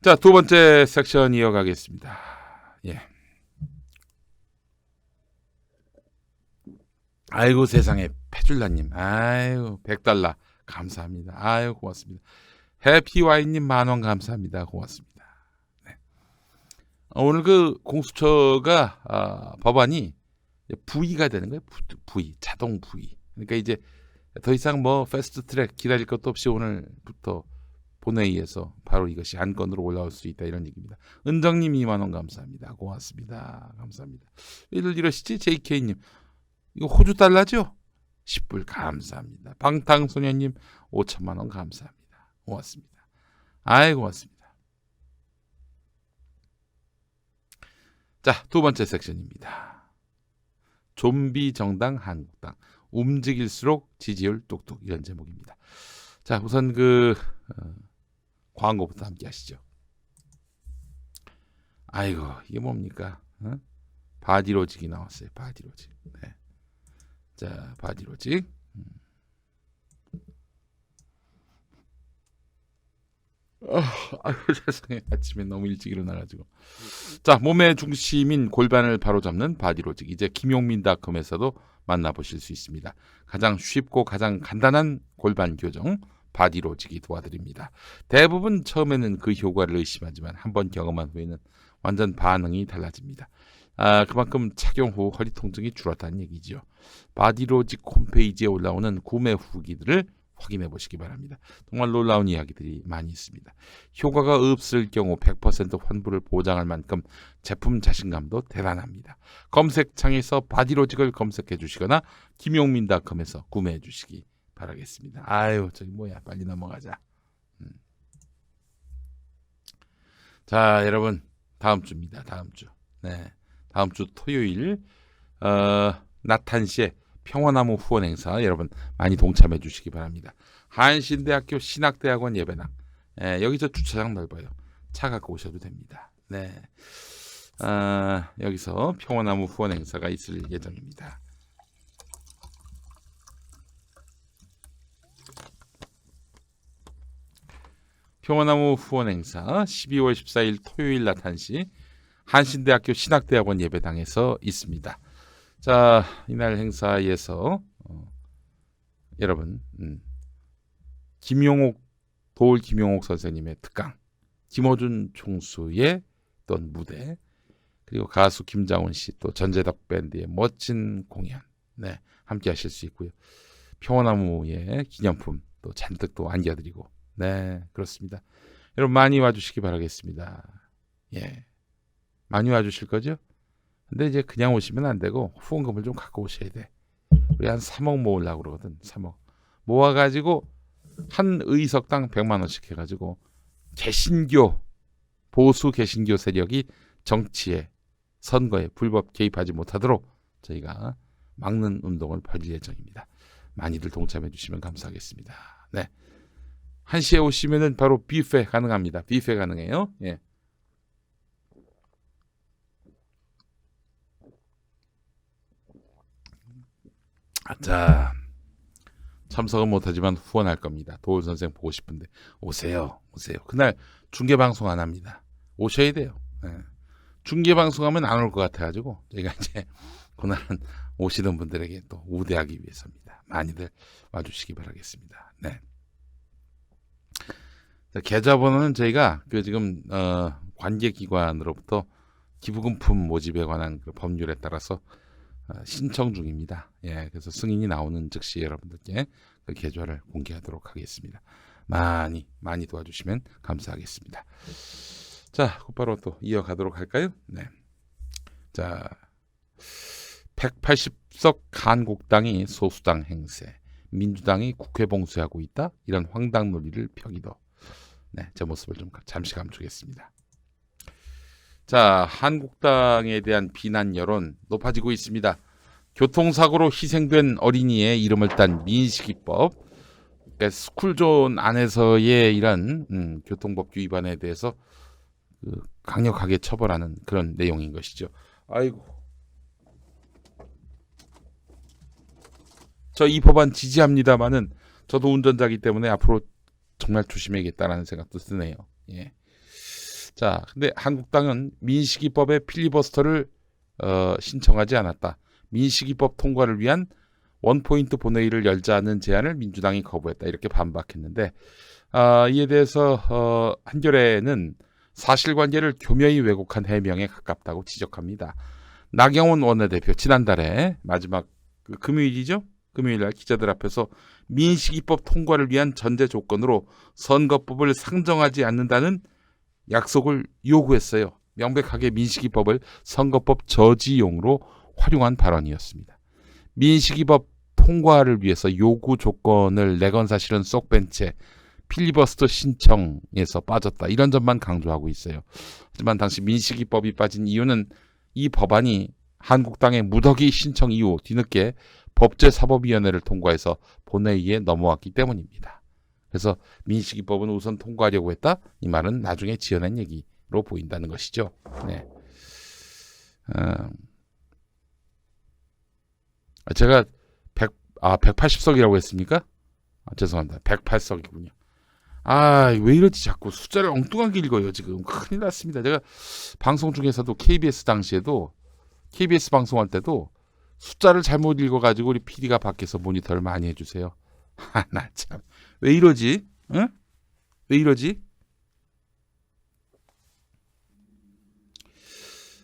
자, 두 번째 섹션 이어가겠습니다. 예. 아이고 세상에 패줄라님, 아이고 100달러 감사합니다. 아이고 고맙습니다. 해피와인님 10,000원 감사합니다. 고맙습니다. 네. 오늘 그 공수처가 법안이 부의가 되는 거예요. 부의, 자동 부의. 그러니까 이제 더 이상 뭐 패스트트랙 기다릴 것도 없이 오늘부터 본회의에서 바로 이것이 안건으로 올라올 수 있다 이런 얘기입니다. 은정님 20,000원 감사합니다. 고맙습니다. 감사합니다. 왜들 이러시지? JK님 이거 호주 달러죠? 10불 감사합니다. 방탕소년님 5,000,000원 감사합니다. 고맙습니다. 아이 고맙습니다. 자, 두 번째 섹션입니다. 좀비 정당 한국당 움직일수록 지지율 뚝뚝 이런 제목입니다. 자, 우선 광고부터 함께 하시죠. 아이고 이게 뭡니까? 바디로직이 나왔어요. 바디로직. 네. 자, 바디로직. 아이고 세상에 아침에 너무 일찍 일어나가지고. 자, 몸의 중심인 골반을 바로잡는 바디로직. 이제 김용민닷컴에서도 만나보실 수 있습니다. 가장 쉽고 가장 간단한 골반 교정 바디로직이 도와드립니다. 대부분 처음에는 그 효과를 의심하지만 한번 경험한 후에는 완전 반응이 달라집니다. 그만큼 착용 후 허리 통증이 줄었다는 얘기죠. 바디로직 홈페이지에 올라오는 구매 후기들을 확인해 보시기 바랍니다. 정말 놀라운 이야기들이 많이 있습니다. 효과가 없을 경우 100% 환불을 보장할 만큼 제품 자신감도 대단합니다. 검색창에서 바디로직을 검색해 주시거나 김용민닷컴에서 구매해 주시기 바라겠습니다. 아유 저기 뭐야 빨리 넘어가자. 자 여러분 다음 주입니다. 다음 주. 네, 다음 주 토요일 나탄시의 평화나무 후원 행사 여러분 많이 동참해 주시기 바랍니다. 한신대학교 신학대학원 예배당 여기서 주차장 넓어요. 차 갖고 오셔도 됩니다. 네, 여기서 평화나무 후원 행사가 있을 예정입니다. 평화나무 후원 행사 12월 14일 토요일 낮 1시 한신대학교 신학대학원 예배당에서 있습니다. 자, 이날 행사에서 여러분 김용옥 선생님의 특강, 김호준 총수의 어떤 무대, 그리고 가수 김장훈 씨 또 전재덕 밴드의 멋진 공연 함께 하실 수 있고요. 평화나무의 기념품 또 잔뜩 또 안겨드리고 그렇습니다. 여러분 많이 와주시기 바라겠습니다. 예, 많이 와주실 거죠? 근데 이제 그냥 오시면 안 되고 후원금을 좀 갖고 오셔야 돼. 우리 한 3억 모으려고 그러거든. 3억 모아가지고 한 의석당 100만 원씩 해가지고 보수 개신교 세력이 정치에 선거에 불법 개입하지 못하도록 저희가 막는 운동을 벌일 예정입니다. 많이들 동참해 주시면 감사하겠습니다. 네, 1시에 오시면은 바로 뷔페 가능합니다. 뷔페 가능해요. 예. 자, 참석은 못하지만 후원할 겁니다. 도울 선생 보고 싶은데 오세요. 그날 중계 방송 안 합니다. 오셔야 돼요. 네. 중계 방송하면 안 올 것 같아가지고 저희가 이제 그날은 오시는 분들에게 또 우대하기 위해서입니다. 많이들 와주시기 바라겠습니다. 네. 자, 계좌번호는 저희가 지금 관계기관으로부터 기부금품 모집에 관한 법률에 따라서 신청 중입니다. 예, 그래서 승인이 나오는 즉시 여러분들께 그 계좌를 공개하도록 하겠습니다. 많이 도와주시면 감사하겠습니다. 자, 곧바로 또 이어가도록 할까요? 네. 자, 180석 한국당이 소수당 행세, 민주당이 국회 봉쇄하고 있다. 이런 황당 논리를 펴기도. 제 모습을 좀 잠시 감추겠습니다. 자, 한국당에 대한 비난 여론 높아지고 있습니다. 교통사고로 희생된 어린이의 이름을 딴 민식이법, 그러니까 스쿨존 안에서의 이런 교통법규 위반에 대해서 강력하게 처벌하는 그런 내용인 것이죠. 아이고, 저 이 법안 지지합니다만은 저도 운전자이기 때문에 앞으로 정말 조심해야겠다라는 생각도 드네요. 예. 자, 근데 한국당은 민식이법의 필리버스터를 신청하지 않았다. 민식이법 통과를 위한 원포인트 본회의를 열자는 제안을 민주당이 거부했다. 이렇게 반박했는데 이에 대해서 한겨레는 사실관계를 교묘히 왜곡한 해명에 가깝다고 지적합니다. 나경원 원내대표 지난달에 마지막 금요일이죠? 금요일날 기자들 앞에서 민식이법 통과를 위한 전제 조건으로 선거법을 상정하지 않는다는 약속을 요구했어요. 명백하게 민식이법을 선거법 저지용으로 활용한 발언이었습니다. 민식이법 통과를 위해서 요구 조건을 내건 사실은 쏙 뺀 채 필리버스터 신청에서 빠졌다. 이런 점만 강조하고 있어요. 하지만 당시 민식이법이 빠진 이유는 이 법안이 한국당의 무더기 신청 이후 뒤늦게 법제사법위원회를 통과해서 본회의에 넘어왔기 때문입니다. 그래서 민식이법은 우선 통과하려고 했다? 이 말은 나중에 지어낸 얘기로 보인다는 것이죠. 네. 제가 180석이라고 했습니까? 죄송합니다. 108석이군요. 왜 이러지 자꾸 숫자를 엉뚱하게 읽어요. 지금 큰일 났습니다. 제가 방송 중에서도 KBS 당시에도 KBS 방송할 때도 숫자를 잘못 읽어가지고 우리 PD가 밖에서 모니터를 많이 해주세요. 나 참 왜 이러지? 응? 왜 이러지?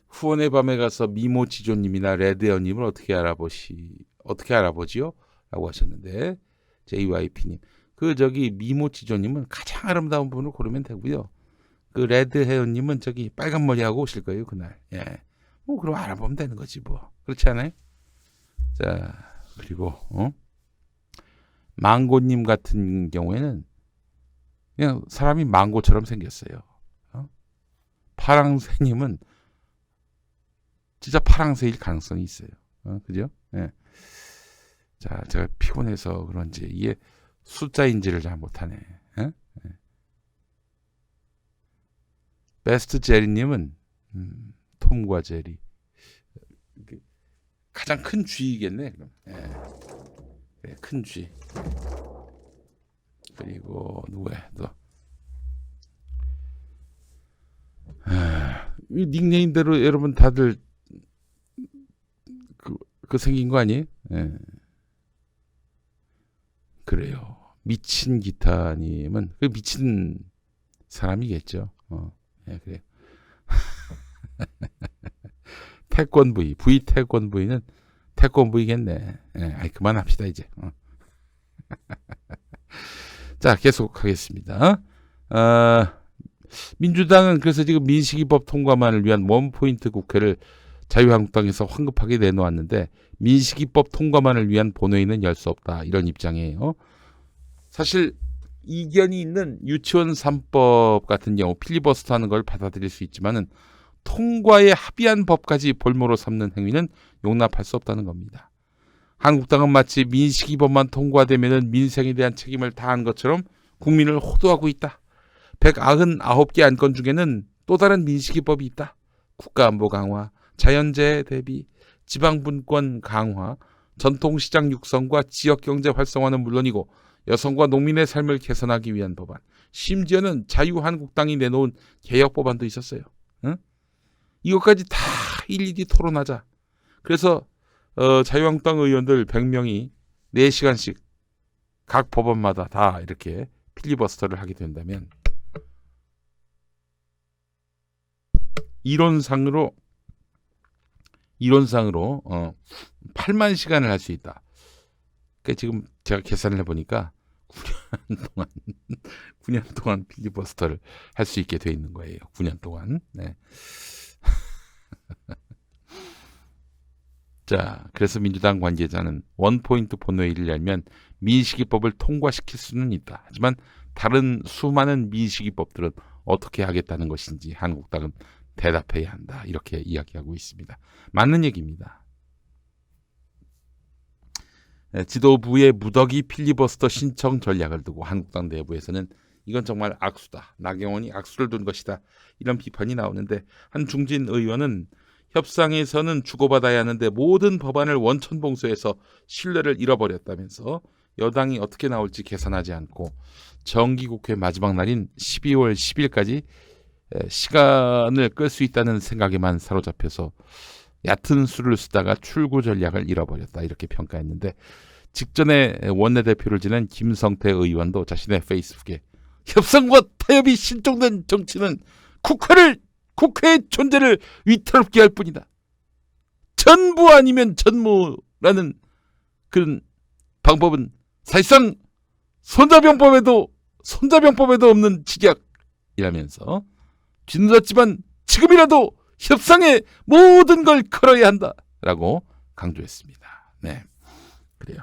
후원의 밤에 가서 미모지조님이나 레드연님을 어떻게 알아보지요? 라고 하셨는데 JYP님 미모지조님은 가장 아름다운 분을 고르면 되고요. 그 레드헤어님은 저기 빨간 머리하고 오실 거예요 그날. 예. 그럼 알아보면 되는 거지 뭐. 그렇지 않아요? 자 그리고 망고님 같은 경우에는 그냥 사람이 망고처럼 생겼어요. 파랑새님은 진짜 파랑새일 가능성이 있어요. 그죠? 예. 자, 제가 피곤해서 그런지 이게 숫자인지를 잘 못하네. 예? 예. 베스트 제리님은 톰과 제리 가장 큰 쥐이겠네. 그럼. 예. 네, 큰 쥐. 그리고 누구야 또? 이 닉네임대로 여러분 다들 그 생긴 거 아니에요? 예. 그래요. 미친 기타님은 그 미친 사람이겠죠. 예, 그래요. 태권브이, V 태권브이는 태권브이겠네. 예, 그만합시다 이제. 자, 계속하겠습니다. 민주당은 그래서 지금 민식이법 통과만을 위한 원포인트 국회를 자유한국당에서 황급하게 내놓았는데 민식이법 통과만을 위한 본회의는 열 수 없다. 이런 입장이에요. 사실 이견이 있는 유치원 3법 같은 경우 필리버스터 하는 걸 받아들일 수 있지만은 통과에 합의한 법까지 볼모로 삼는 행위는 용납할 수 없다는 겁니다. 한국당은 마치 민식이법만 통과되면은 민생에 대한 책임을 다한 것처럼 국민을 호도하고 있다. 199개 안건 중에는 또 다른 민식이법이 있다. 국가안보 강화, 자연재해 대비, 지방분권 강화, 전통시장 육성과 지역경제 활성화는 물론이고 여성과 농민의 삶을 개선하기 위한 법안, 심지어는 자유한국당이 내놓은 개혁 법안도 있었어요. 응? 이것까지 다 일일이 토론하자. 그래서 자유한국당 의원들 100명이 4시간씩 각 법안마다 다 이렇게 필리버스터를 하게 된다면 이론상으로 8만 시간을 할 수 있다. 그러니까 지금 제가 계산을 해보니까 9년 동안 필리버스터를 할 수 있게 돼 있는 거예요. 9년 동안. 네. 자, 그래서 민주당 관계자는 원포인트 본회의를 열면 민식이법을 통과시킬 수는 있다. 하지만 다른 수많은 민식이법들은 어떻게 하겠다는 것인지 한국당은 대답해야 한다. 이렇게 이야기하고 있습니다. 맞는 얘기입니다. 지도부의 무더기 필리버스터 신청 전략을 두고 한국당 내부에서는 이건 정말 악수다. 나경원이 악수를 둔 것이다. 이런 비판이 나오는데 한 중진 의원은 협상에서는 주고받아야 하는데 모든 법안을 원천봉쇄해서 신뢰를 잃어버렸다면서 여당이 어떻게 나올지 계산하지 않고 정기국회 마지막 날인 12월 10일까지 시간을 끌 수 있다는 생각에만 사로잡혀서 얕은 수를 쓰다가 출구 전략을 잃어버렸다 이렇게 평가했는데 직전에 원내대표를 지낸 김성태 의원도 자신의 페이스북에 협상과 타협이 실종된 정치는 국회의 존재를 위태롭게 할 뿐이다. 전부 아니면 전무라는 그런 방법은 사실상 손자병법에도 없는 직약이라면서 뒤늦었지만 지금이라도 협상에 모든 걸 걸어야 한다라고 강조했습니다. 네, 그래요.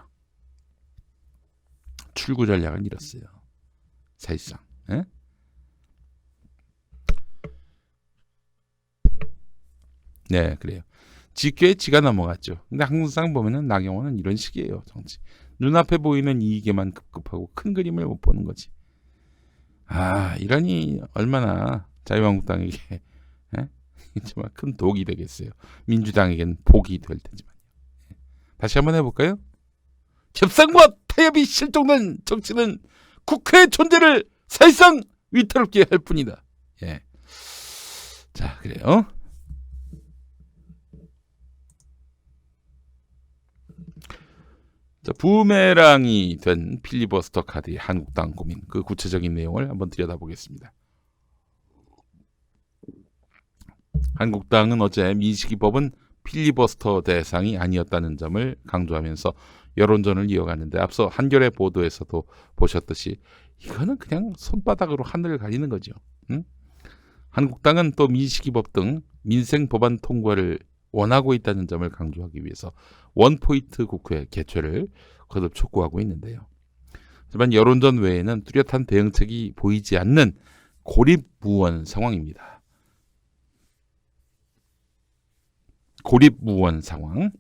출구 전략은 이렇어요. 사실상. 에? 네, 그래요. 지께 지가 넘어갔죠. 근데 항상 보면은 나경원은 이런 식이에요. 정치. 눈앞에 보이는 이익에만 급급하고 큰 그림을 못 보는 거지. 이러니 얼마나 자유한국당에게 정말 큰 독이 되겠어요. 민주당에겐 복이 될 테지만요. 다시 한번 해볼까요? 협상과 타협이 실종된 정치는 국회의 존재를 사실상 위태롭게 할 뿐이다. 예. 자, 그래요. 자, 부메랑이 된 필리버스터 카드의 한국당 고민, 그 구체적인 내용을 한번 들여다보겠습니다. 한국당은 어제 민식이법은 필리버스터 대상이 아니었다는 점을 강조하면서 여론전을 이어갔는데 앞서 한겨레 보도에서도 보셨듯이 이거는 그냥 손바닥으로 하늘을 가리는 거죠. 응? 한국당은 또 민식이법 등 민생 법안 통과를 원하고 있다는 점을 강조하기 위해서 원포인트 국회 개최를 거듭 촉구하고 있는데요. 하지만 여론전 외에는 뚜렷한 대응책이 보이지 않는 고립무원 상황입니다. 고립무원 상황.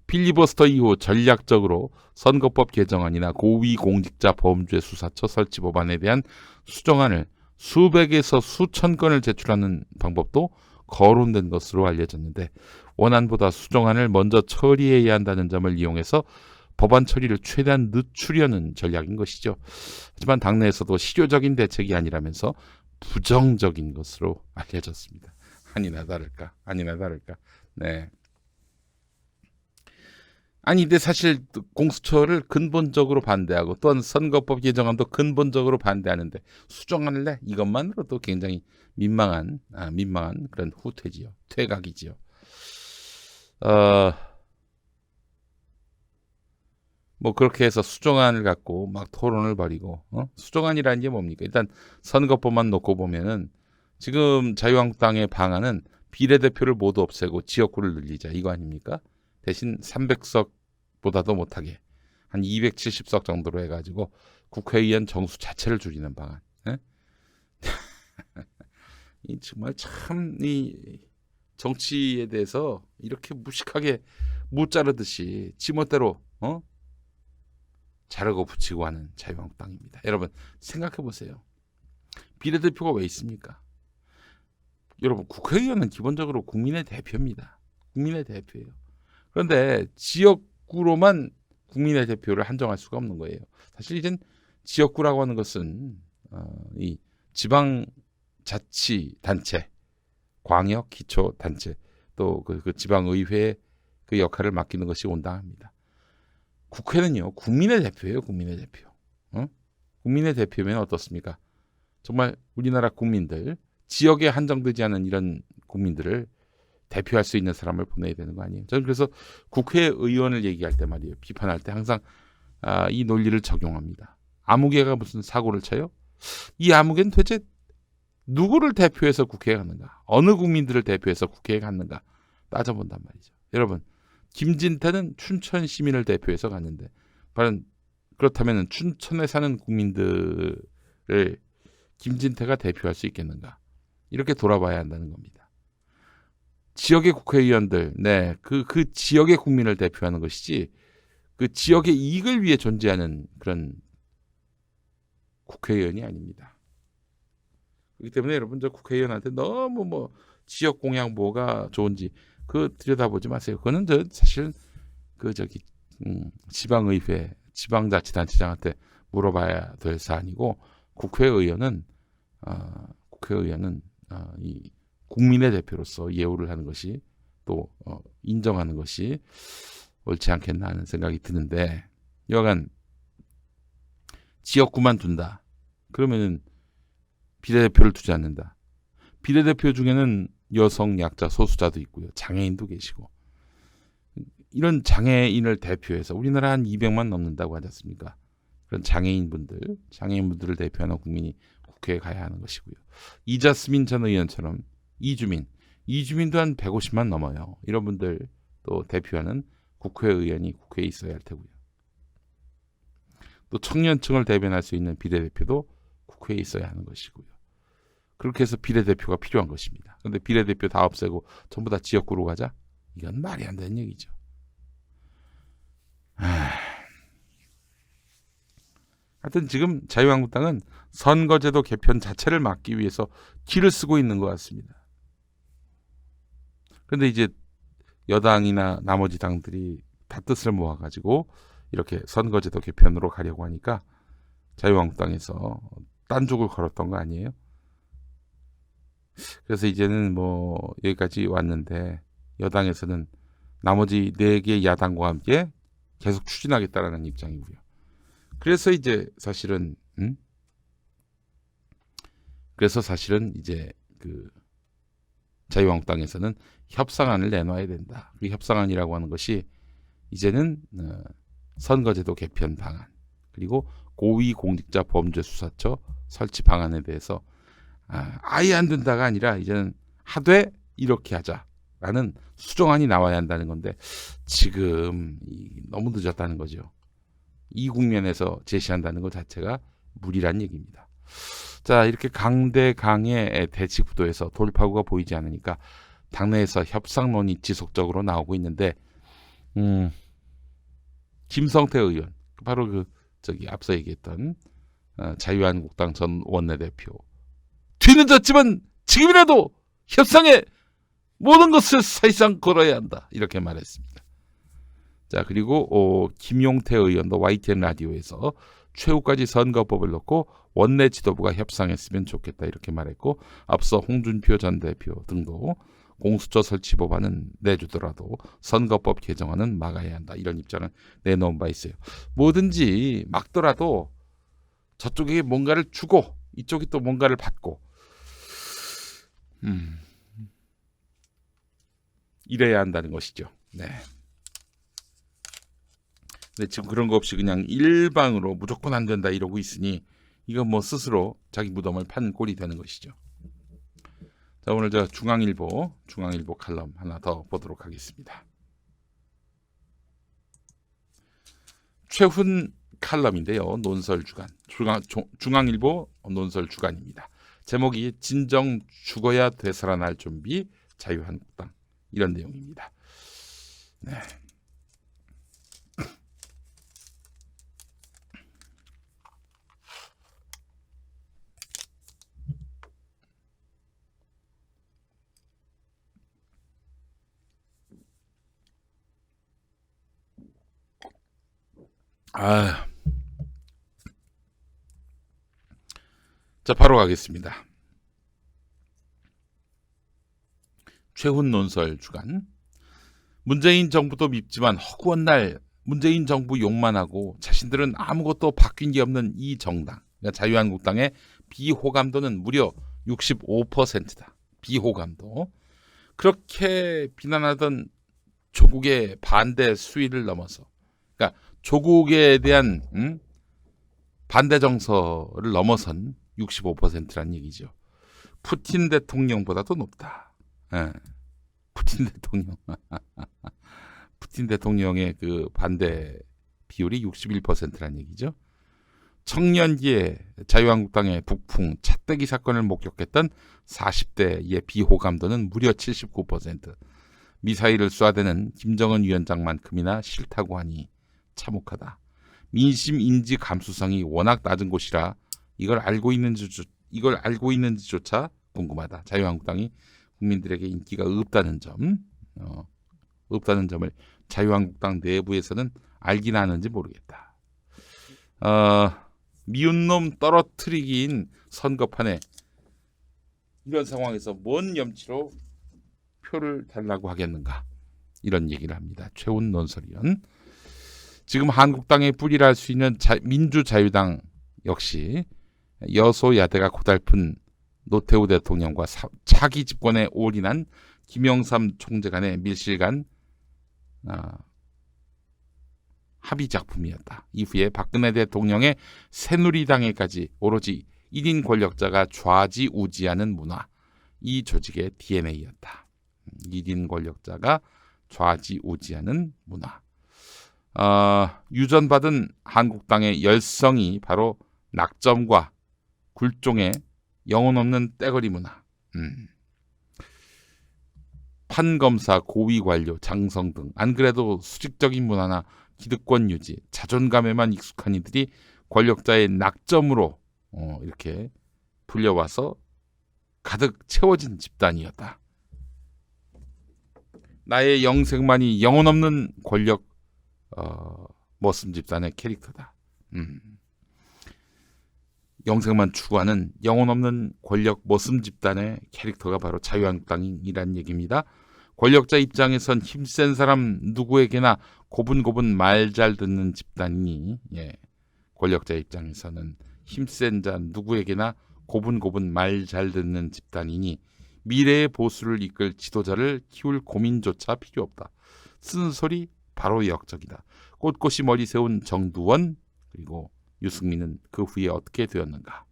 필리버스터 이후 전략적으로 선거법 개정안이나 고위공직자 범죄 수사처 설치 법안에 대한 수정안을 수백에서 수천 건을 제출하는 방법도 거론된 것으로 알려졌는데 원안보다 수정안을 먼저 처리해야 한다는 점을 이용해서 법안 처리를 최대한 늦추려는 전략인 것이죠. 하지만 당내에서도 실효적인 대책이 아니라면서 부정적인 것으로 알려졌습니다. 아니나 다를까. 네. 근데 사실 공수처를 근본적으로 반대하고 또한 선거법 개정안도 근본적으로 반대하는데 수정안을 내 이것만으로도 굉장히 민망한 그런 후퇴지요. 퇴각이지요. 뭐 그렇게 해서 수정안을 갖고 막 토론을 벌이고 수정안이라는 게 뭡니까? 일단 선거법만 놓고 보면은 지금 자유한국당의 방안은 비례대표를 모두 없애고 지역구를 늘리자 이거 아닙니까? 대신 300석보다도 못하게 한 270석 정도로 해가지고 국회의원 정수 자체를 줄이는 방안. 이 정말 참 이 정치에 대해서 이렇게 무식하게 못 자르듯이 지멋대로 자르고 붙이고 하는 자유한국당입니다. 여러분 생각해 보세요. 비례대표가 왜 있습니까? 여러분 국회의원은 기본적으로 국민의 대표입니다. 국민의 대표예요. 그런데 지역구로만 국민의 대표를 한정할 수가 없는 거예요. 사실 이젠 지역구라고 하는 것은 이 지방자치단체, 광역 기초단체 또 그 지방의회 그 역할을 맡기는 것이 온당합니다. 국회는요 국민의 대표예요. 국민의 대표. 국민의 대표면 어떻습니까? 정말 우리나라 국민들 지역에 한정되지 않은 이런 국민들을 대표할 수 있는 사람을 보내야 되는 거 아니에요. 저는 그래서 국회의원을 얘기할 때 말이에요. 비판할 때 항상 이 논리를 적용합니다. 아무개가 무슨 사고를 쳐요? 이 아무개는 도대체 누구를 대표해서 국회에 갔는가? 어느 국민들을 대표해서 국회에 갔는가? 따져본단 말이죠. 여러분 김진태는 춘천 시민을 대표해서 갔는데 과연 그렇다면 춘천에 사는 국민들을 김진태가 대표할 수 있겠는가? 이렇게 돌아봐야 한다는 겁니다. 지역의 국회의원들, 그 지역의 국민을 대표하는 것이지 그 지역의 이익을 위해 존재하는 그런 국회의원이 아닙니다. 그렇기 때문에 여러분 저 국회의원한테 너무 뭐 지역 공약 뭐가 좋은지 그 들여다보지 마세요. 그거는 사실 지방의회, 지방자치단체장한테 물어봐야 될 사안이고 국회의원은 이 국민의 대표로서 예우를 하는 것이 또 인정하는 것이 옳지 않겠나 하는 생각이 드는데, 여하간 지역구만 둔다. 그러면은 비례대표를 두지 않는다. 비례대표 중에는 여성, 약자, 소수자도 있고요. 장애인도 계시고. 이런 장애인을 대표해서 우리나라 한 200만 넘는다고 하지 않습니까? 그런 장애인분들을 대표하는 국민이 국회에 가야 하는 것이고요. 이자스민 전 의원처럼 이주민도 한 150만 넘어요. 이런 분들 또 대표하는 국회의원이 국회에 있어야 할 테고요. 또 청년층을 대변할 수 있는 비례대표도 국회에 있어야 하는 것이고요. 그렇게 해서 비례대표가 필요한 것입니다. 그런데 비례대표 다 없애고 전부 다 지역구로 가자? 이건 말이 안 되는 얘기죠. 하여튼 지금 자유한국당은 선거제도 개편 자체를 막기 위해서 기를 쓰고 있는 것 같습니다. 그런데 이제 여당이나 나머지 당들이 다 뜻을 모아가지고 이렇게 선거제도 개편으로 가려고 하니까 자유한국당에서 딴족을 걸었던 거 아니에요? 그래서 이제는 뭐 여기까지 왔는데 여당에서는 나머지 4개 야당과 함께 계속 추진하겠다라는 입장이고요. 그래서 이제 사실은 이제 그 자유한국당에서는 협상안을 내놔야 된다. 그 협상안이라고 하는 것이 이제는 선거제도 개편 방안, 그리고 고위공직자범죄수사처 설치 방안에 대해서 아예 안 된다가 아니라 이제는 하되 이렇게 하자라는 수정안이 나와야 한다는 건데, 지금 너무 늦었다는 거죠. 이 국면에서 제시한다는 것 자체가 무리란 얘기입니다. 자, 이렇게 강대강의 대치 구도에서 돌파구가 보이지 않으니까 당내에서 협상론이 지속적으로 나오고 있는데, 김성태 의원, 바로 앞서 얘기했던 자유한국당 전 원내대표, 뒤늦었지만 지금이라도 협상에 모든 것을 사실상 걸어야 한다, 이렇게 말했습니다. 자, 그리고 김용태 의원도 YTN 라디오에서 최후까지 선거법을 놓고 원내 지도부가 협상했으면 좋겠다, 이렇게 말했고, 앞서 홍준표 전 대표 등도 공수처 설치 법안은 내주더라도 선거법 개정안은 막아야 한다, 이런 입장을 내놓은 바 있어요. 뭐든지 막더라도 저쪽에 뭔가를 주고 이쪽이 또 뭔가를 받고 이래야 한다는 것이죠. 네. 근데 지금 그런 거 없이 그냥 일방으로 무조건 안 된다 이러고 있으니 이건 뭐 스스로 자기 무덤을 판 꼴이 되는 것이죠. 자, 오늘 저 중앙일보 칼럼 하나 더 보도록 하겠습니다. 최훈 칼럼인데요. 논설주간, 중앙일보 논설주간입니다. 제목이 진정 죽어야 되살아날 준비 자유한국당, 이런 내용입니다. 네. 자, 바로 가겠습니다. 최훈 논설 주간. 문재인 정부도 밉지만 허구한 날 문재인 정부 욕만 하고 자신들은 아무것도 바뀐 게 없는 이 정당, 그러니까 자유한국당의 비호감도는 무려 65%다. 비호감도. 그렇게 비난하던 조국의 반대 수위를 넘어서, 그러니까 조국에 대한 반대 정서를 넘어선 65%란 얘기죠. 푸틴 대통령보다도 높다. 푸틴 대통령의 그 반대 비율이 61%란 얘기죠. 청년기에 자유한국당의 북풍 찻대기 사건을 목격했던 40대의 비호감도는 무려 79%. 미사일을 쏴대는 김정은 위원장만큼이나 싫다고 하니 참혹하다. 민심 인지 감수성이 워낙 낮은 곳이라 이걸 알고 있는지조차 궁금하다. 자유한국당이 국민들에게 인기가 없다는 점을 자유한국당 내부에서는 알긴 아는지 모르겠다. 미운 놈 떨어뜨리기인 선거판에 이런 상황에서 뭔 염치로 표를 달라고 하겠는가, 이런 얘기를 합니다. 최훈 논설위원. 지금 한국당의 뿌리를 할 수 있는 민주자유당 역시 여소야대가 고달픈 노태우 대통령과 차기 집권에 올인한 김영삼 총재 간의 밀실간 합의 작품이었다. 이후에 박근혜 대통령의 새누리당에까지 오로지 1인 권력자가 좌지우지하는 문화, 이 조직의 DNA였다. 1인 권력자가 좌지우지하는 문화. 유전받은 한국당의 열성이 바로 낙점과 굴종의 영혼 없는 떼거리 문화. 판검사, 고위관료, 장성 등 안 그래도 수직적인 문화나 기득권 유지, 자존감에만 익숙한 이들이 권력자의 낙점으로 이렇게 불려와서 가득 채워진 집단이었다. 나의 영생만이 영혼 없는 권력 머슴 집단의 캐릭터다. 영생만 추구하는 영혼 없는 권력 머슴 집단의 캐릭터가 바로 자유한국당이란 얘기입니다. 권력자 입장에선 힘센 사람 누구에게나 고분고분 말 잘 듣는 집단이니, 권력자 입장에서는 힘센 자 누구에게나 고분고분 말 잘 듣는 집단이니 미래의 보수를 이끌 지도자를 키울 고민조차 필요 없다. 쓴 소리 바로 역적이다. 꼿꼿이 머리 세운 정두원 그리고 유승민은 그 후에 어떻게 되었는가.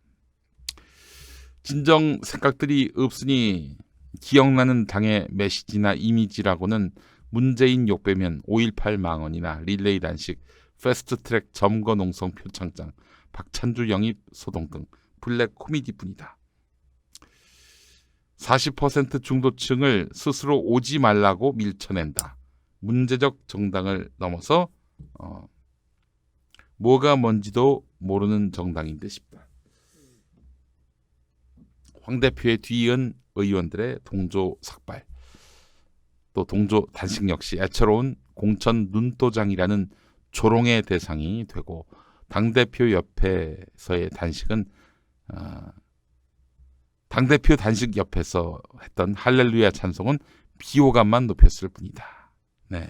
진정 생각들이 없으니 기억나는 당의 메시지나 이미지라고는 문재인 욕배면 5.18 망언이나 릴레이 단식, 패스트트랙 점거 농성 표창장, 박찬주 영입 소동 등 블랙 코미디뿐이다. 40% 중도층을 스스로 오지 말라고 밀쳐낸다. 문제적 정당을 넘어서 뭐가 뭔지도 모르는 정당인 듯 싶다. 황 대표의 뒤이은 의원들의 동조 삭발, 또 동조 단식 역시 애처로운 공천 눈도장이라는 조롱의 대상이 되고, 당대표 옆에서의 단식은 당대표 단식 옆에서 했던 할렐루야 찬송은 비호감만 높였을 뿐이다. 네.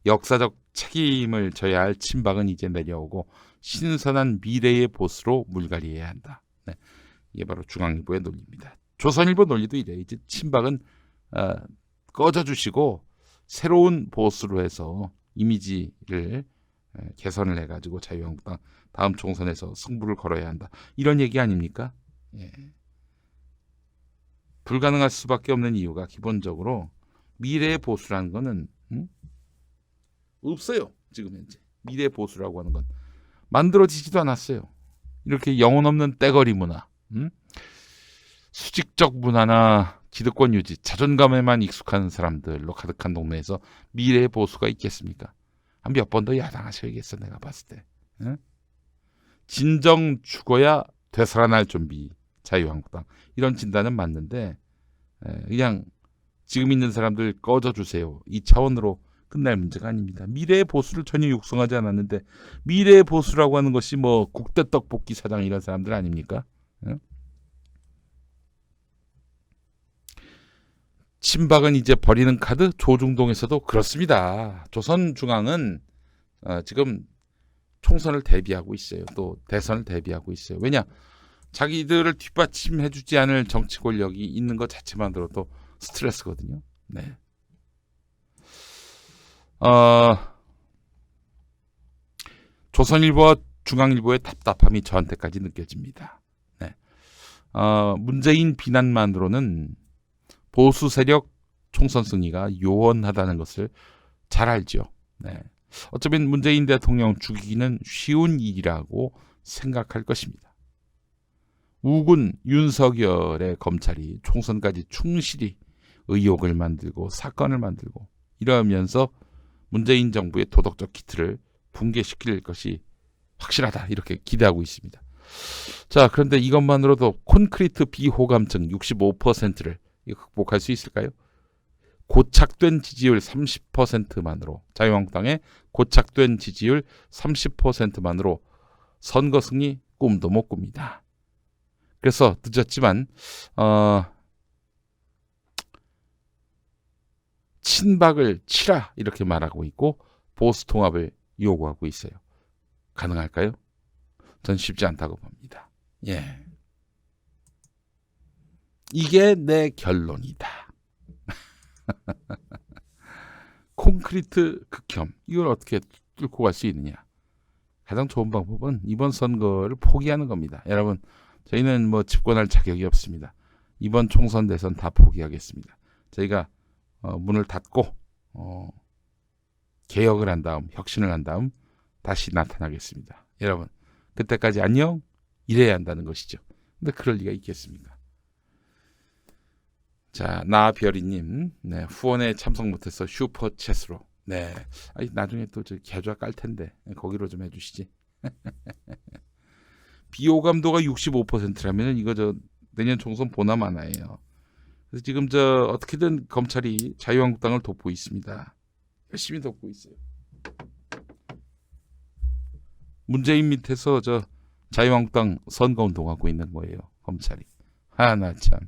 역사적 책임을 져야 할 친박은 이제 내려오고 신선한 미래의 보수로 물갈이해야 한다. 네. 이게 바로 중앙일보의 논리입니다. 조선일보 논리도 이래. 이제 친박은 꺼져주시고 새로운 보수로 해서 이미지를 개선을 해가지고 자유한국당 다음 총선에서 승부를 걸어야 한다. 이런 얘기 아닙니까? 예. 불가능할 수밖에 없는 이유가 기본적으로 미래의 보수라는 거는 없어요. 지금 현재 미래 보수라고 하는 건 만들어지지도 않았어요. 이렇게 영혼 없는 떼거리 문화, 수직적 문화나 기득권 유지, 자존감에만 익숙한 사람들로 가득한 동네에서 미래의 보수가 있겠습니까? 한 몇 번 더 야당하셔야겠어. 내가 봤을 때. 진정 죽어야 되살아날 준비, 자유한국당. 이런 진단은 맞는데 그냥 지금 있는 사람들 꺼져주세요. 이 차원으로 끝날 문제가 아닙니다. 미래의 보수를 전혀 육성하지 않았는데 미래의 보수라고 하는 것이 뭐 국대 떡볶이 사장 이런 사람들 아닙니까? 친박은 이제 버리는 카드, 조중동에서도 그렇습니다. 조선중앙은 지금 총선을 대비하고 있어요. 또 대선을 대비하고 있어요. 왜냐? 자기들을 뒷받침해주지 않을 정치 권력이 있는 것 자체만으로도 스트레스거든요. 네. 조선일보와 중앙일보의 답답함이 저한테까지 느껴집니다. 네. 문재인 비난만으로는 보수 세력 총선 승리가 요원하다는 것을 잘 알죠. 네. 어쩌면 문재인 대통령 죽이기는 쉬운 일이라고 생각할 것입니다. 우군 윤석열의 검찰이 총선까지 충실히 의혹을 만들고 사건을 만들고 이러면서 문재인 정부의 도덕적 기틀을 붕괴시킬 것이 확실하다, 이렇게 기대하고 있습니다. 자, 그런데 이것만으로도 콘크리트 비호감증 65%를 극복할 수 있을까요? 고착된 지지율 30%만으로, 자유한국당의 고착된 지지율 30%만으로 선거 승리 꿈도 못 꿉니다. 그래서 늦었지만 친박을 치라 이렇게 말하고 있고 보수 통합을 요구하고 있어요. 가능할까요? 전 쉽지 않다고 봅니다. 예. 이게 내 결론이다. 콘크리트 극혐. 이걸 어떻게 뚫고 갈 수 있느냐. 가장 좋은 방법은 이번 선거를 포기하는 겁니다. 여러분, 저희는 뭐 집권할 자격이 없습니다. 이번 총선 대선 다 포기하겠습니다. 저희가 문을 닫고 개혁을 한 다음, 혁신을 한 다음 다시 나타나겠습니다. 여러분, 그때까지 안녕? 이래야 한다는 것이죠. 근데 그럴 리가 있겠습니까? 자, 나별이님, 네, 후원에 참석 못해서 슈퍼챗으로, 네, 아니, 나중에 또 저 계좌 깔 텐데 거기로 좀 해주시지. 비호감도가 65%라면 이거 저 내년 총선 보나 마나예요. 그래서 지금 저 어떻게든 검찰이 자유한국당을 돕고 있습니다. 열심히 돕고 있어요. 문재인 밑에서 저 자유한국당 선거운동하고 있는 거예요. 검찰이. 하나 참.